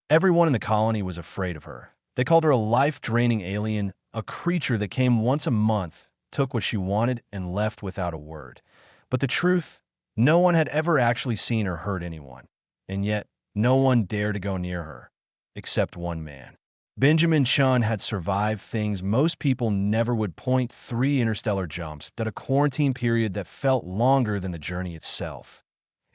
Everyone in the colony was afraid of her. They called her a life-draining alien, a creature that came once a month, took what she wanted, and left without a word. But the truth, no one had ever actually seen or heard anyone. And yet, no one dared to go near her, except one man. Benjamin Chun had survived things most people never would. 3 interstellar jumps, that a quarantine period that felt longer than the journey itself,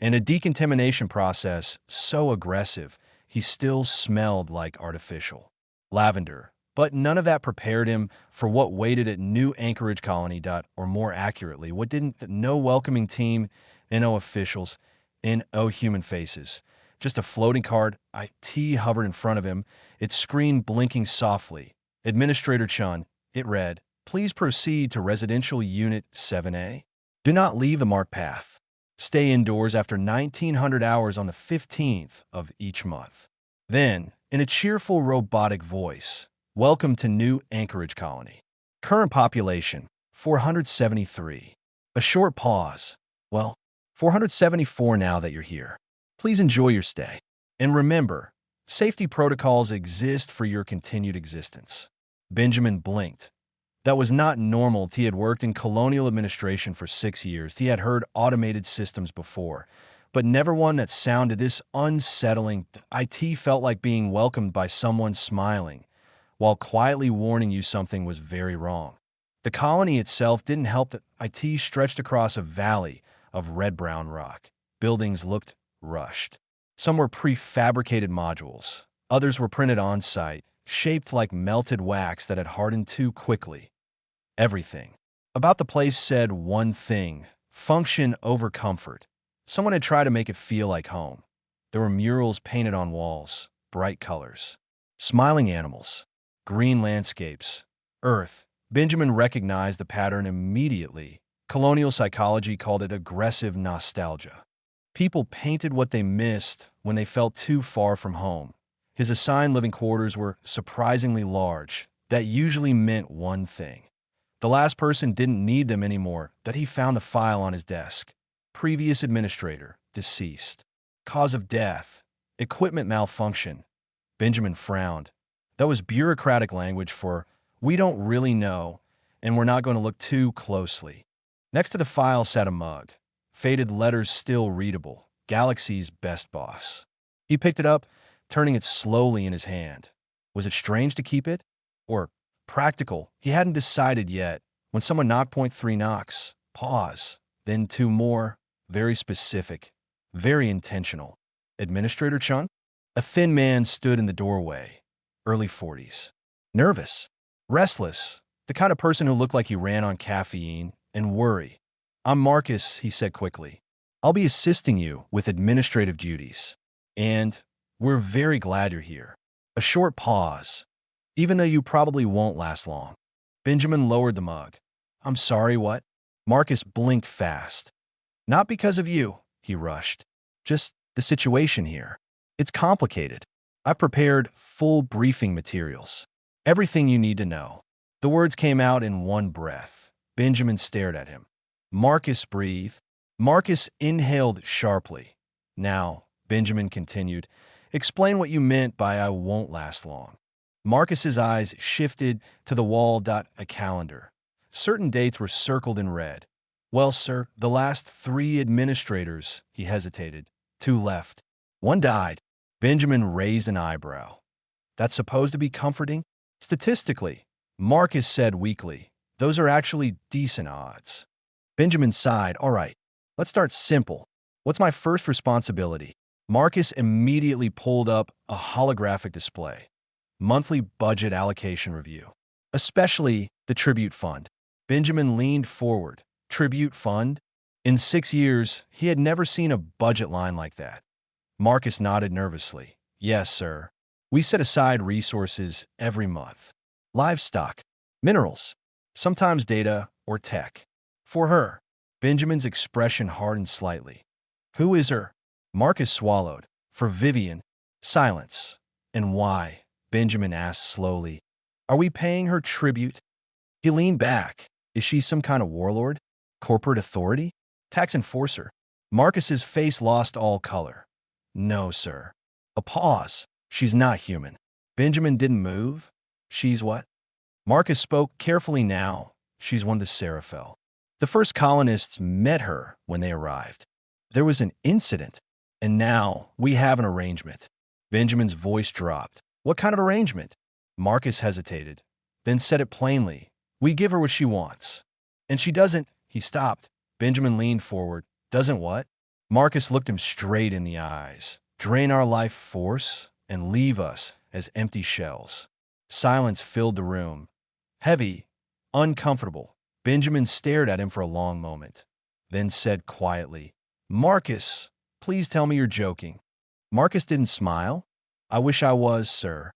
and a decontamination process so aggressive he still smelled like artificial lavender. But none of that prepared him for what waited at New Anchorage Colony. Or more accurately, what didn't. No welcoming team, no officials, no human faces. Just a floating card, IT hovered in front of him, its screen blinking softly. Administrator Chun, it read, "Please proceed to Residential Unit 7A. Do not leave the marked path. Stay indoors after 1900 hours on the 15th of each month." Then, in a cheerful robotic voice, "Welcome to New Anchorage Colony. Current population, 473. A short pause. Well, 474 now that you're here. Please enjoy your stay. And remember, safety protocols exist for your continued existence." Benjamin blinked. That was not normal. He had worked in colonial administration for 6 years. He had heard automated systems before, but never one that sounded this unsettling. IT felt like being welcomed by someone smiling, while quietly warning you something was very wrong. The colony itself didn't help. That IT stretched across a valley of red-brown rock. Buildings looked rushed. Some were prefabricated modules. Others were printed on-site, shaped like melted wax that had hardened too quickly. Everything about the place said one thing: function over comfort. Someone had tried to make it feel like home. There were murals painted on walls, bright colors, smiling animals, green landscapes, earth. Benjamin recognized the pattern immediately. Colonial psychology called it aggressive nostalgia. People painted what they missed when they felt too far from home. His assigned living quarters were surprisingly large. That usually meant one thing: the last person didn't need them anymore. That he found the file on his desk. Previous administrator, deceased. Cause of death, equipment malfunction. Benjamin frowned. That was bureaucratic language for, "We don't really know, and we're not going to look too closely." Next to the file sat a mug. Faded letters still readable. "Galaxy's best boss." He picked it up, turning it slowly in his hand. Was it strange to keep it? Or practical? He hadn't decided yet, when someone knocked. 3 knocks. Pause. Then 2 more. Very specific. Very intentional. Administrator Chun? A thin man stood in the doorway. Early 40s. Nervous. Restless. The kind of person who looked like he ran on caffeine and worry. "I'm Marcus," he said quickly. "I'll be assisting you with administrative duties. And we're very glad you're here." A short pause. "Even though you probably won't last long." Benjamin lowered the mug. "I'm sorry, what?" Marcus blinked fast. "Not because of you," he rushed. "Just the situation here. It's complicated. I've prepared full briefing materials. Everything you need to know." The words came out in one breath. Benjamin stared at him. Marcus breathed. Marcus inhaled sharply. "Now," Benjamin continued, "explain what you meant by 'I won't last long.'" Marcus's eyes shifted to the wall. A calendar. Certain dates were circled in red. "Well, sir, the last 3 administrators," he hesitated. 2 left. 1 died. Benjamin raised an eyebrow. "That's supposed to be comforting?" "Statistically," Marcus said weakly, "those are actually decent odds." Benjamin sighed. "All right, let's start simple. What's my first responsibility?" Marcus immediately pulled up a holographic display. "Monthly budget allocation review. Especially the tribute fund." Benjamin leaned forward. Tribute fund? In 6 years, he had never seen a budget line like that. Marcus nodded nervously. "Yes, sir. We set aside resources every month. Livestock, minerals, sometimes data or tech. For her." Benjamin's expression hardened slightly. "Who is her?" Marcus swallowed. "For Vivian." Silence. "And why?" Benjamin asked slowly. "Are we paying her tribute?" He leaned back. "Is she some kind of warlord? Corporate authority? Tax enforcer?" Marcus's face lost all color. "No, sir." A pause. She's not human. Benjamin didn't move. She's what? Marcus spoke carefully now. She's one of the Seraphel. The first colonists met her when they arrived. There was an incident, and now we have an arrangement. Benjamin's voice dropped. What kind of arrangement? Marcus hesitated, then said it plainly. We give her what she wants. And she doesn't. He stopped. Benjamin leaned forward. Doesn't what? Marcus looked him straight in the eyes. Drain our life force and leave us as empty shells. Silence filled the room. Heavy, uncomfortable. Benjamin stared at him for a long moment, then said quietly, Marcus, please tell me you're joking. Marcus didn't smile. I wish I was, sir.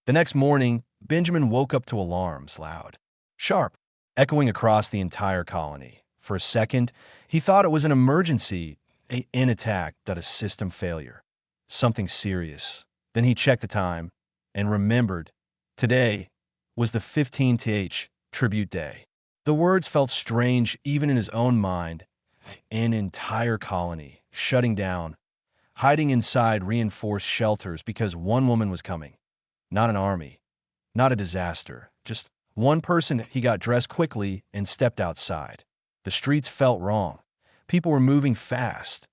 The next morning, Benjamin woke up to alarms, loud, sharp, echoing across the entire colony. For a second, he thought it was an emergency, an attack, a system failure. Something serious. Then he checked the time and remembered today was the 15th tribute day. The words felt strange even in his own mind. An entire colony shutting down, hiding inside reinforced shelters because one woman was coming. Not an army, not a disaster, just one person. He got dressed quickly and stepped outside. The streets felt wrong. People were moving fast,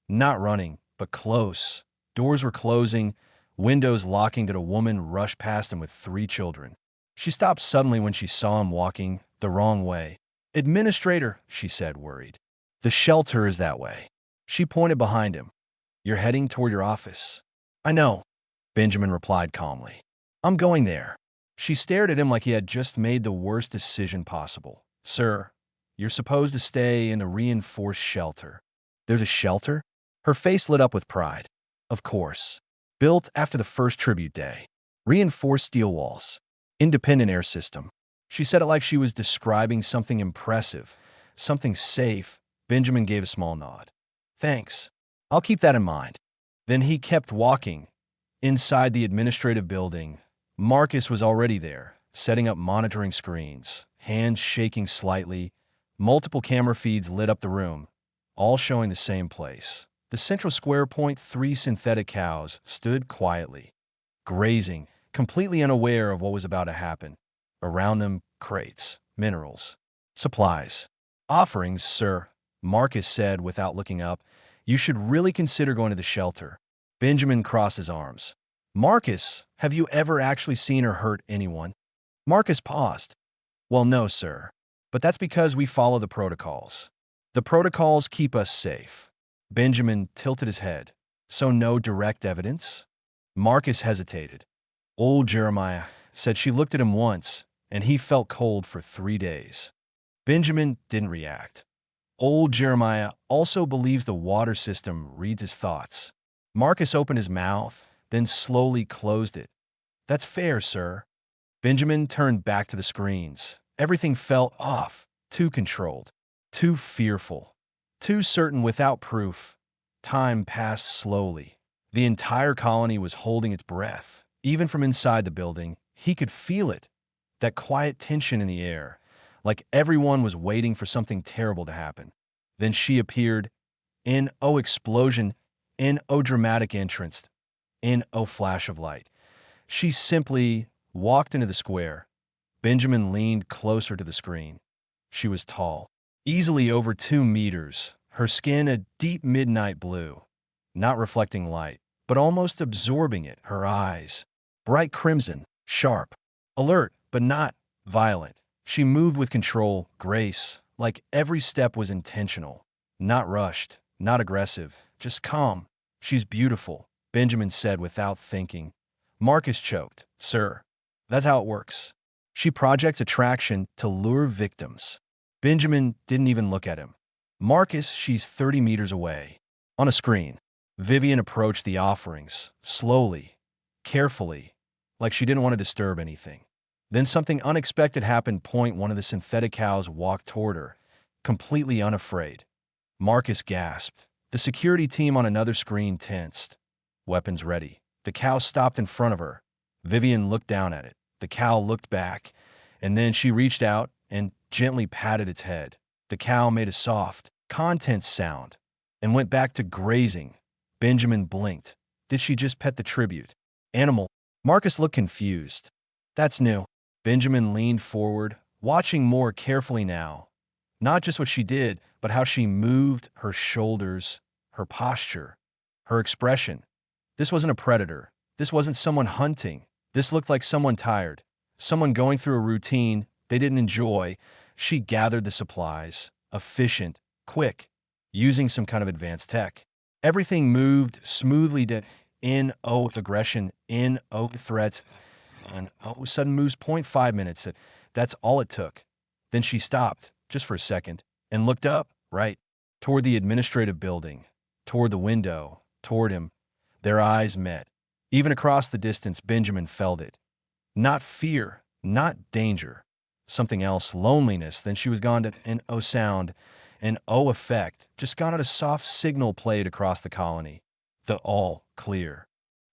not running, but close. Doors were closing, windows locking. Did a woman rush past him with 3 children? She stopped suddenly when she saw him walking the wrong way. Administrator, she said, worried. The shelter is that way. She pointed behind him. You're heading toward your office. I know, Benjamin replied calmly. I'm going there. She stared at him like he had just made the worst decision possible. Sir, you're supposed to stay in the reinforced shelter. There's a shelter? Her face lit up with pride. Of course. Built after the first tribute day. Reinforced steel walls. Independent air system. She said it like she was describing something impressive, something safe. Benjamin gave a small nod. Thanks. I'll keep that in mind. Then he kept walking. Inside the administrative building, Marcus was already there, setting up monitoring screens, hands shaking slightly. Multiple camera feeds lit up the room, all showing the same place. The central square point, 3 synthetic cows stood quietly, grazing, completely unaware of what was about to happen. Around them, crates, minerals, supplies. Offerings, sir, Marcus said without looking up. You should really consider going to the shelter. Benjamin crossed his arms. Marcus, have you ever actually seen or hurt anyone? Marcus paused. Well, no, sir. But that's because we follow the protocols. The protocols keep us safe. Benjamin tilted his head. So no direct evidence? Marcus hesitated. Old Jeremiah said she looked at him once, and he felt cold for 3 days. Benjamin didn't react. Old Jeremiah also believes the water system reads his thoughts. Marcus opened his mouth, then slowly closed it. That's fair, sir. Benjamin turned back to the screens. Everything felt off, too controlled, too fearful, too certain without proof. Time passed slowly. The entire colony was holding its breath. Even from inside the building, he could feel it, that quiet tension in the air, like everyone was waiting for something terrible to happen. Then she appeared. Explosion. Dramatic entrance. Flash of light. She simply walked into the square. Benjamin leaned closer to the screen. She was tall, easily over 2 meters, her skin a deep midnight blue, not reflecting light, but almost absorbing it. Her eyes, bright crimson, sharp, alert, but not violent. She moved with control, grace, like every step was intentional, not rushed, not aggressive, just calm. She's beautiful, Benjamin said without thinking. Marcus choked. Sir, that's how it works. She projects attraction to lure victims. Benjamin didn't even look at him. Marcus, she's 30 meters away. On a screen, Vivian approached the offerings, slowly, carefully, like she didn't want to disturb anything. Then something unexpected happened. One of the synthetic cows walked toward her, completely unafraid. Marcus gasped. The security team on another screen tensed. Weapons ready. The cow stopped in front of her. Vivian looked down at it. The cow looked back, and then she reached out and gently patted its head. The cow made a soft, content sound and went back to grazing. Benjamin blinked. Did she just pet the tribute? Animal. Marcus looked confused. That's new. Benjamin leaned forward, watching more carefully now. Not just what she did, but how she moved her shoulders, her posture, her expression. This wasn't a predator. This wasn't someone hunting. This looked like someone tired. Someone going through a routine they didn't enjoy. She gathered the supplies, efficient, quick, using some kind of advanced tech. Everything moved smoothly to N-O aggression, N-O threats, and sudden moves 0.5 minutes. That's all it took. Then she stopped, just for a second, and looked up, right, toward the administrative building, toward the window, toward him. Their eyes met. Even across the distance, Benjamin felt it. Not fear, not danger. Something else, loneliness. Then she was gone to an O sound, an O effect, just gone at a soft signal played across the colony. The all clear.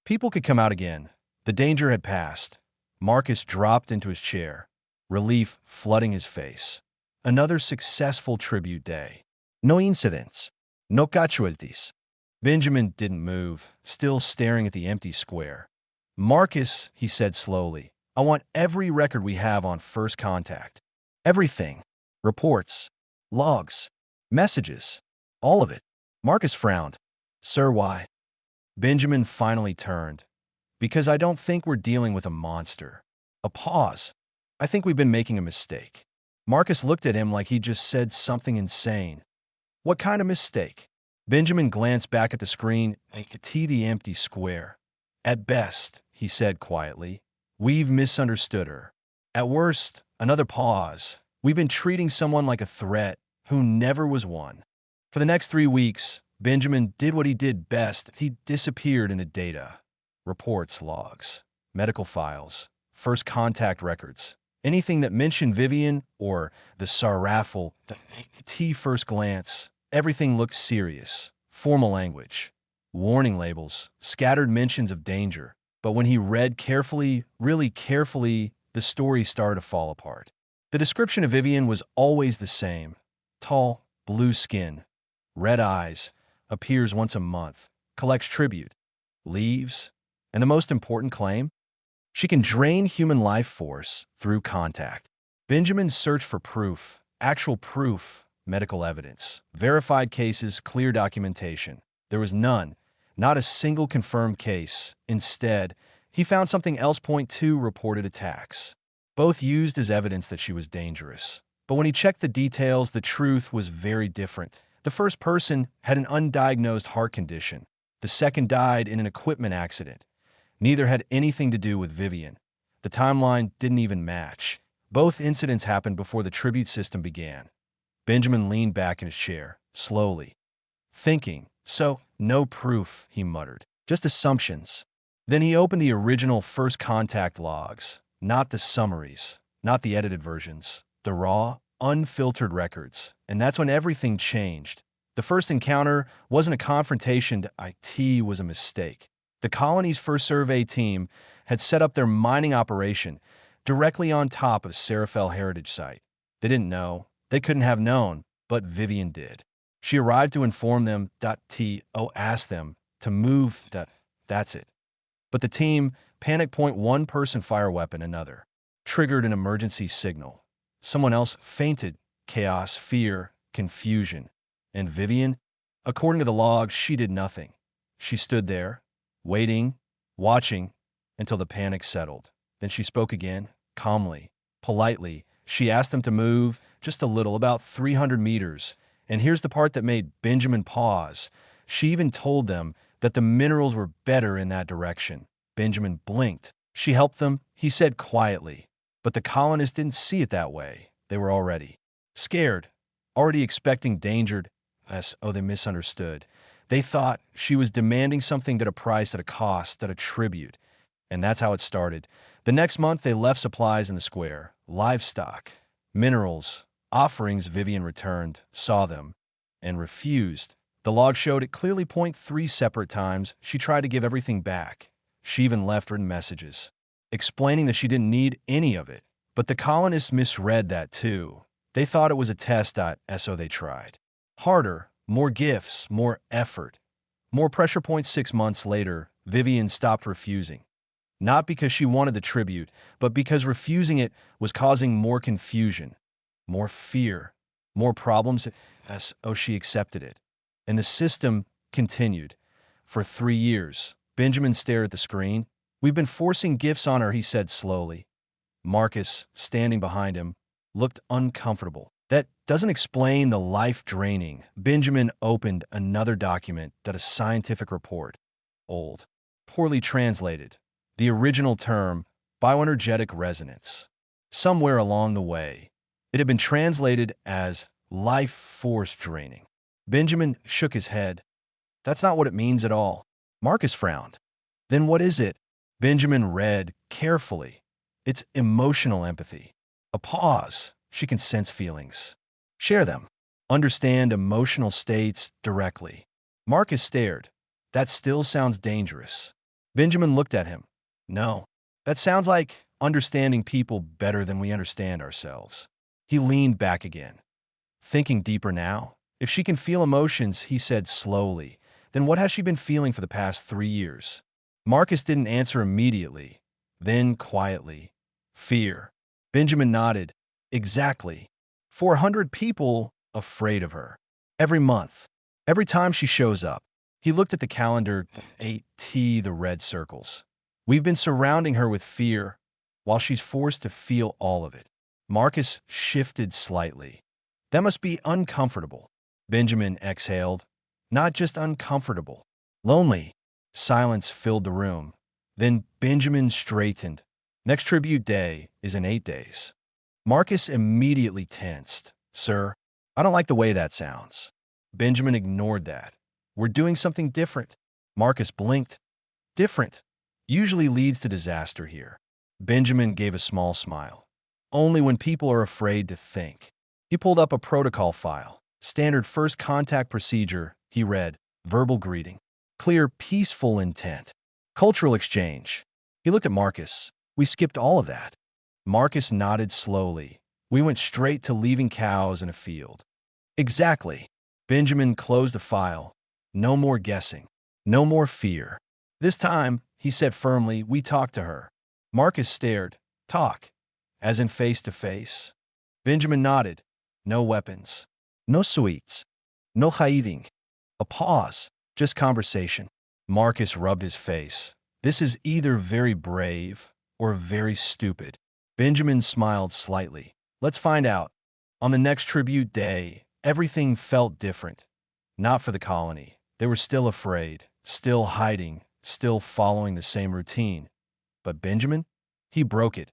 People could come out again. The danger had passed. Marcus dropped into his chair, relief flooding his face. Another successful tribute day. No incidents. No casualties. Benjamin didn't move, still staring at the empty square. Marcus, he said slowly, I want every record we have on first contact. Everything. Reports. Logs. Messages. All of it. Marcus frowned. Sir, why? Benjamin finally turned. Because I don't think we're dealing with a monster. A pause. I think we've been making a mistake. Marcus looked at him like he just said something insane. What kind of mistake? Benjamin glanced back at the screen and could see the empty square. At best, he said quietly, we've misunderstood her. At worst, another pause. We've been treating someone like a threat who never was one. For the next 3 weeks, Benjamin did what he did best. He disappeared into data. Reports, logs, medical files, first contact records. Anything that mentioned Vivian or the SAR raffle, the T first glance, everything looked serious. Formal language, warning labels, scattered mentions of danger. But when he read carefully, really carefully, the story started to fall apart. The description of Vivian was always the same. Tall, blue skin, red eyes, appears once a month, collects tribute, leaves, and the most important claim? She can drain human life force through contact. Benjamin searched for proof, actual proof, medical evidence, verified cases, clear documentation. There was none, not a single confirmed case. Instead, he found something else. Point two reported attacks, both used as evidence that she was dangerous. But when he checked the details, the truth was very different. The first person had an undiagnosed heart condition. The second died in an equipment accident. Neither had anything to do with Vivian. The timeline didn't even match. Both incidents happened before the tribute system began. Benjamin leaned back in his chair, slowly, thinking. So, no proof, he muttered. Just assumptions. Then he opened the original first contact logs, not the summaries, not the edited versions, the raw, unfiltered records. And that's when everything changed. The first encounter wasn't a confrontation. It was a mistake. The colony's first survey team had set up their mining operation directly on top of Serafel Heritage Site. They didn't know. They couldn't have known, but Vivian did. She arrived to inform them. Asked them to move. That's it. But the team, panic point one person fire weapon another, triggered an emergency signal. Someone else fainted. Chaos, fear, confusion. And Vivian? According to the logs, she did nothing. She stood there, waiting, watching, until the panic settled. Then she spoke again, calmly, politely. She asked them to move just a little, about 300 meters. And here's the part that made Benjamin pause. She even told them that the minerals were better in that direction. Benjamin blinked. She helped them, he said quietly. But the colonists didn't see it that way. They were already scared, already expecting danger. They misunderstood. They thought she was demanding something at a price, at a cost, at a tribute. And that's how it started. The next month, they left supplies in the square. Livestock, minerals, offerings. Vivian returned, saw them, and refused. The log showed it clearly. 3 separate times, she tried to give everything back. She even left written messages, explaining that she didn't need any of it. But the colonists misread that too. They thought it was a test. So they tried harder, more gifts, more effort, more pressure. 6 months later, Vivian stopped refusing. Not because she wanted the tribute, but because refusing it was causing more confusion, more fear, more problems as she accepted it. And the system continued. For 3 years, Benjamin stared at the screen. We've been forcing gifts on her, he said slowly. Marcus, standing behind him, looked uncomfortable. That doesn't explain the life-draining. Benjamin opened another document that a scientific report. Old. Poorly translated. The original term, bioenergetic resonance. Somewhere along the way, it had been translated as life force draining. Benjamin shook his head. That's not what it means at all. Marcus frowned. Then what is it? Benjamin read carefully. It's emotional empathy. A pause. She can sense feelings. Share them. Understand emotional states directly. Marcus stared. That still sounds dangerous. Benjamin looked at him. No. That sounds like understanding people better than we understand ourselves. He leaned back again. Thinking deeper now. If she can feel emotions, he said slowly, then what has she been feeling for the past 3 years? Marcus didn't answer immediately. Then, quietly, fear. Benjamin nodded. Exactly. 400 people afraid of her. Every month. Every time she shows up. He looked at the calendar, 8T, the red circles. We've been surrounding her with fear, while she's forced to feel all of it. Marcus shifted slightly. That must be uncomfortable. Benjamin exhaled. Not just uncomfortable. Lonely. Silence filled the room. Then Benjamin straightened. Next tribute day is in 8 days. Marcus immediately tensed. Sir, I don't like the way that sounds. Benjamin ignored that. We're doing something different. Marcus blinked. Different. Usually leads to disaster here. Benjamin gave a small smile. Only when people are afraid to think. He pulled up a protocol file. Standard first contact procedure, he read. Verbal greeting. Clear, peaceful intent. Cultural exchange. He looked at Marcus. We skipped all of that. Marcus nodded slowly. We went straight to leaving cows in a field. Exactly. Benjamin closed the file. No more guessing. No more fear. This time, he said firmly, we talked to her. Marcus stared. Talk. As in face to face. Benjamin nodded. No weapons. No sweets. No hiding. A pause. Just conversation. Marcus rubbed his face. This is either very brave or very stupid. Benjamin smiled slightly. Let's find out. On the next tribute day, everything felt different. Not for the colony. They were still afraid, still hiding, still following the same routine. But Benjamin? He broke it.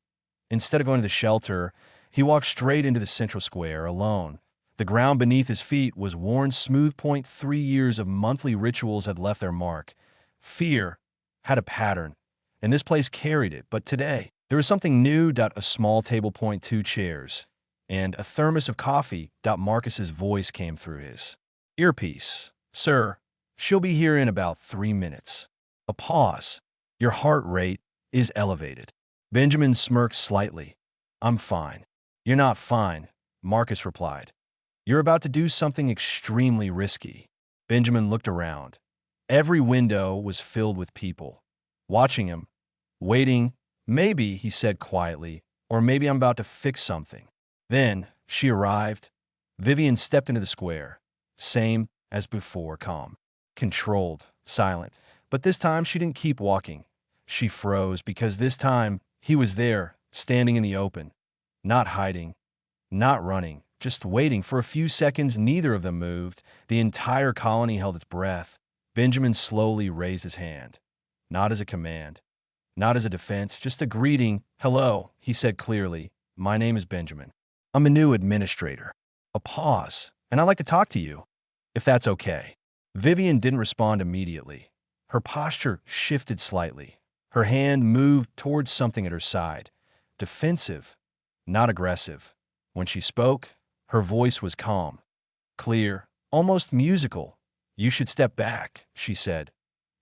Instead of going to the shelter, he walked straight into the central square, alone. The ground beneath his feet was worn smooth. 3 years of monthly rituals had left their mark. Fear had a pattern, and this place carried it. But today, there was something new. A small table. 2 chairs, and a thermos of coffee. Marcus's voice came through his earpiece. Sir, she'll be here in about 3 minutes. A pause. Your heart rate is elevated. Benjamin smirked slightly. I'm fine. You're not fine, Marcus replied. You're about to do something extremely risky. Benjamin looked around. Every window was filled with people, watching him, waiting. Maybe, he said quietly, or maybe I'm about to fix something. Then she arrived. Vivian stepped into the square. Same as before, calm, controlled, silent. But this time she didn't keep walking. She froze because this time he was there, standing in the open, not hiding, not running, just waiting. For a few seconds. Neither of them moved. The entire colony held its breath. Benjamin slowly raised his hand. Not as a command, not as a defense, just a greeting. Hello, he said clearly. My name is Benjamin. I'm a new administrator. A pause, and I'd like to talk to you, if that's okay. Vivian didn't respond immediately. Her posture shifted slightly. Her hand moved towards something at her side. Defensive, not aggressive. When she spoke, her voice was calm, clear, almost musical. You should step back, she said.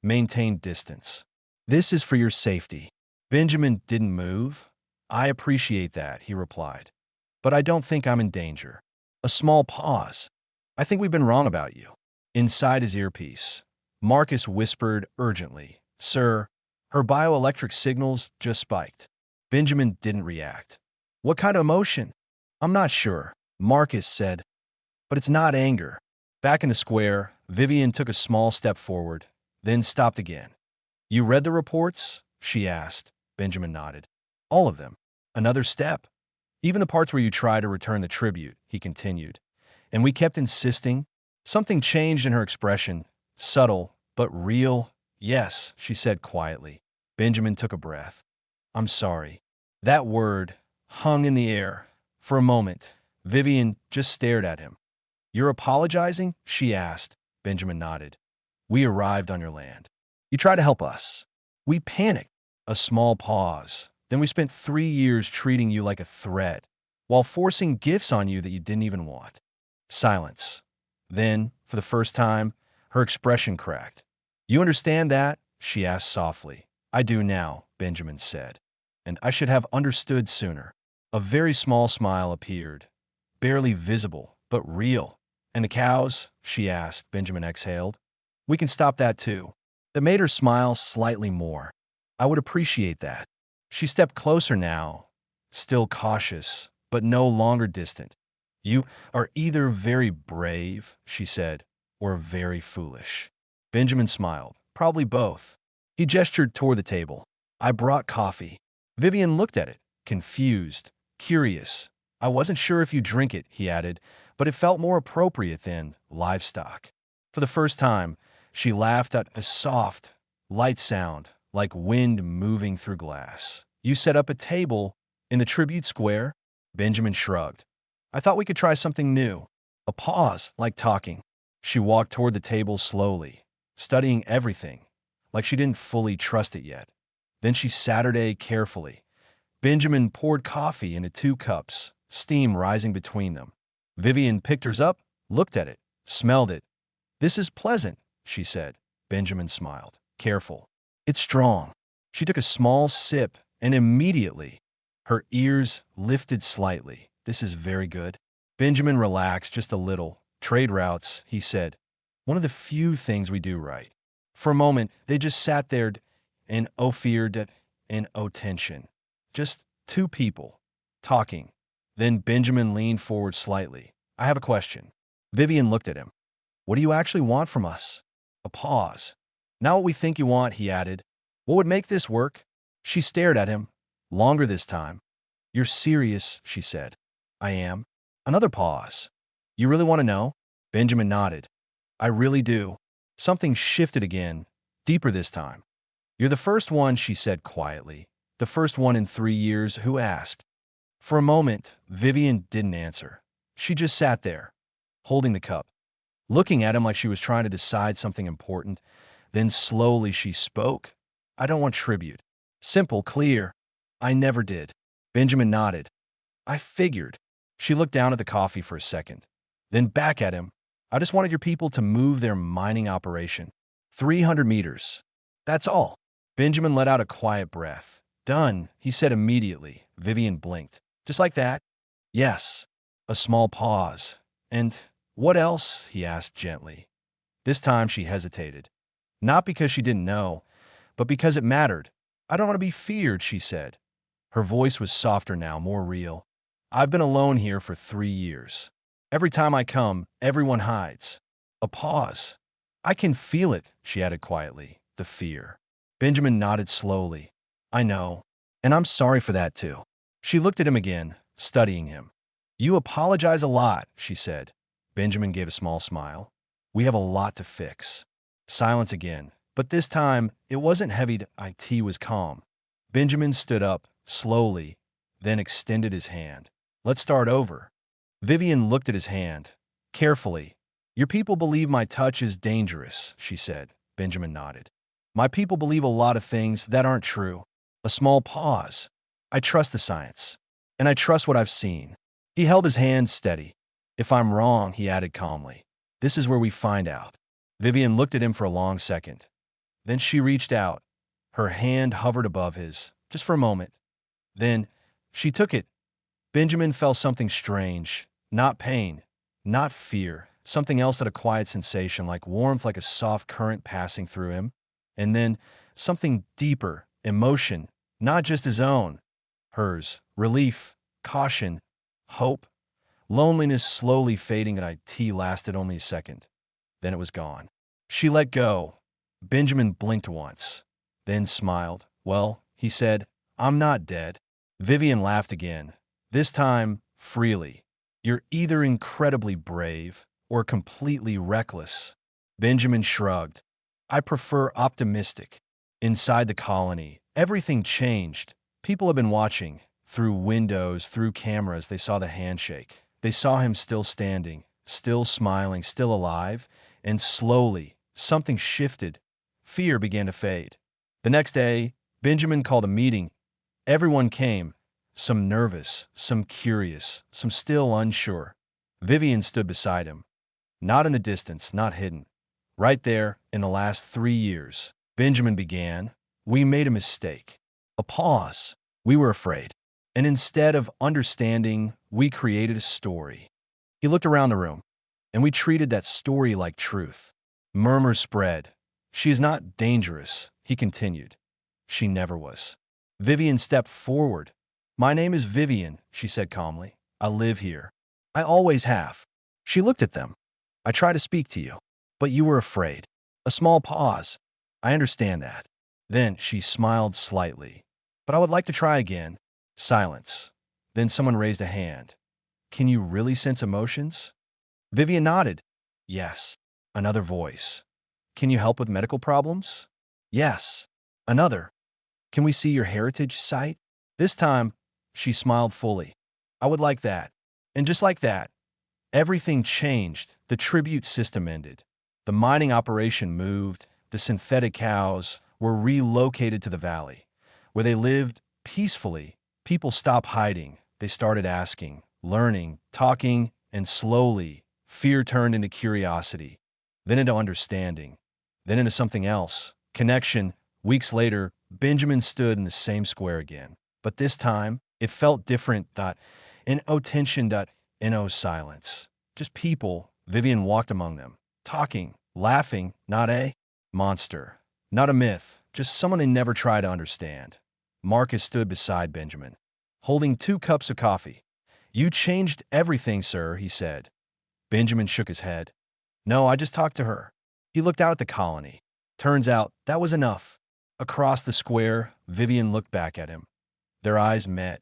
Maintain distance. This is for your safety. Benjamin didn't move. I appreciate that, he replied. But I don't think I'm in danger. A small pause. I think we've been wrong about you. Inside his earpiece, Marcus whispered urgently, Sir, Her bioelectric signals just spiked. Benjamin didn't react. What kind of emotion? I'm not sure, Marcus said, but it's not anger. Back in the square, Vivian took a small step forward, then stopped again. You read the reports? She asked. Benjamin nodded. All of them. Another step. Even the parts where you try to return the tribute, he continued. And we kept insisting. Something changed in her expression, subtle, but real. Yes, she said quietly. Benjamin took a breath. I'm sorry. That word hung in the air. For a moment, Vivian just stared at him. You're apologizing? She asked. Benjamin nodded. We arrived on your land. You tried to help us. We panicked. A small pause. Then we spent 3 years treating you like a threat, while forcing gifts on you that you didn't even want. Silence. Then, for the first time, her expression cracked. You understand that? She asked softly. I do now, Benjamin said. And I should have understood sooner. A very small smile appeared, barely visible, but real. And the cows? She asked. Benjamin exhaled. We can stop that too. That made her smile slightly more. I would appreciate that. She stepped closer now, still cautious, but no longer distant. You are either very brave, she said, or very foolish. Benjamin smiled. Probably both. He gestured toward the table. I brought coffee. Vivian looked at it, confused, curious. I wasn't sure if you drink it, he added, but it felt more appropriate than livestock. For the first time, she laughed at a soft, light sound, like wind moving through glass. You set up a table in the tribute square? Benjamin shrugged. I thought we could try something new. A pause, like talking. She walked toward the table slowly, studying everything, like she didn't fully trust it yet. Then she sat her day carefully. Benjamin poured coffee into 2 cups, steam rising between them. Vivian picked hers up, looked at it, smelled it. This is pleasant, she said. Benjamin smiled. Careful. It's strong. She took a small sip, and immediately, her ears lifted slightly. This is very good. Benjamin relaxed just a little. Trade routes, he said. One of the few things we do right. For a moment, they just sat there in fear and tension. Just 2 people, talking. Then Benjamin leaned forward slightly. I have a question. Vivian looked at him. What do you actually want from us? A pause. Not what we think you want, he added. What would make this work? She stared at him. Longer this time. You're serious, she said. I am. Another pause. You really want to know? Benjamin nodded. I really do. Something shifted again, deeper this time. You're the first one, she said quietly. The first one in 3 years who asked. For a moment, Vivian didn't answer. She just sat there, holding the cup, looking at him like she was trying to decide something important. Then slowly she spoke. I don't want tribute. Simple, clear. I never did. Benjamin nodded. I figured. She looked down at the coffee for a second, then back at him. I just wanted your people to move their mining operation. 300 meters. That's all. Benjamin let out a quiet breath. Done, he said immediately. Vivian blinked. Just like that? Yes. A small pause. And what else? He asked gently. This time she hesitated. Not because she didn't know, but because it mattered. I don't want to be feared, she said. Her voice was softer now, more real. I've been alone here for 3 years. Every time I come, everyone hides. A pause. I can feel it, she added quietly, the fear. Benjamin nodded slowly. I know, and I'm sorry for that too. She looked at him again, studying him. You apologize a lot, she said. Benjamin gave a small smile. We have a lot to fix. Silence again, but this time it wasn't heavy. It was calm. Benjamin stood up, slowly, then extended his hand. Let's start over. Vivian looked at his hand, carefully. Your people believe my touch is dangerous, she said. Benjamin nodded. My people believe a lot of things that aren't true. A small pause. I trust the science, and I trust what I've seen. He held his hand steady. If I'm wrong, he added calmly, this is where we find out. Vivian looked at him for a long second. Then she reached out. Her hand hovered above his, just for a moment. Then she took it. Benjamin felt something strange, not pain, not fear, something else, that a quiet sensation, like warmth, like a soft current passing through him. And then something deeper, emotion, not just his own, hers, relief, caution, hope. Loneliness slowly fading at IT lasted only a second. Then it was gone. She let go. Benjamin blinked once, then smiled. Well, he said, I'm not dead. Vivian laughed again, this time freely. You're either incredibly brave or completely reckless. Benjamin shrugged. I prefer optimistic. Inside the colony, everything changed. People have been watching. Through windows, through cameras, they saw the handshake. They saw him still standing, still smiling, still alive, and slowly, something shifted. Fear began to fade. The next day, Benjamin called a meeting. Everyone came, some nervous, some curious, some still unsure. Vivian stood beside him, not in the distance, not hidden. Right there, in the last 3 years, Benjamin began, we made a mistake. A pause. We were afraid. And instead of understanding, we created a story. He looked around the room, and we treated that story like truth. Murmurs spread. She is not dangerous, he continued. She never was. Vivian stepped forward. My name is Vivian, she said calmly. I live here. I always have. She looked at them. I try to speak to you, but you were afraid. A small pause. I understand that. Then she smiled slightly. But I would like to try again. Silence. Then someone raised a hand. Can you really sense emotions? Vivian nodded. Yes. Another voice. Can you help with medical problems? Yes. Another. Can we see your heritage site? This time, she smiled fully. I would like that. And just like that, everything changed. The tribute system ended. The mining operation moved. The synthetic cows were relocated to the valley, where they lived peacefully. People stopped hiding. They started asking, learning, talking, and slowly, fear turned into curiosity, then into understanding, then into something else, connection. Weeks later, Benjamin stood in the same square again. But this time, it felt different. No tension. No silence. Just people. Vivian walked among them, talking, laughing, not a monster, not a myth, just someone they never tried to understand. Marcus stood beside Benjamin, holding 2 cups of coffee. You changed everything, sir, he said. Benjamin shook his head. No, I just talked to her. He looked out at the colony. Turns out that was enough. Across the square, Vivian looked back at him. Their eyes met,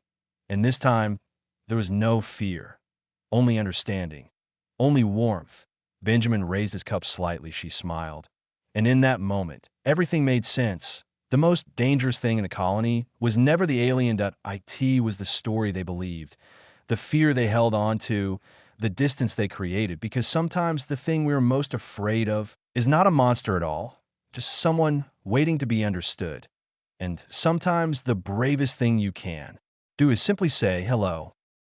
and this time, there was no fear, only understanding, only warmth. Benjamin raised his cup slightly. She smiled. And in that moment, everything made sense. The most dangerous thing in the colony was never the alien. It was the story they believed, the fear they held on to, the distance they created, because sometimes the thing we are most afraid of is not a monster at all, just someone waiting to be understood. And sometimes the bravest thing you can do is simply say hello.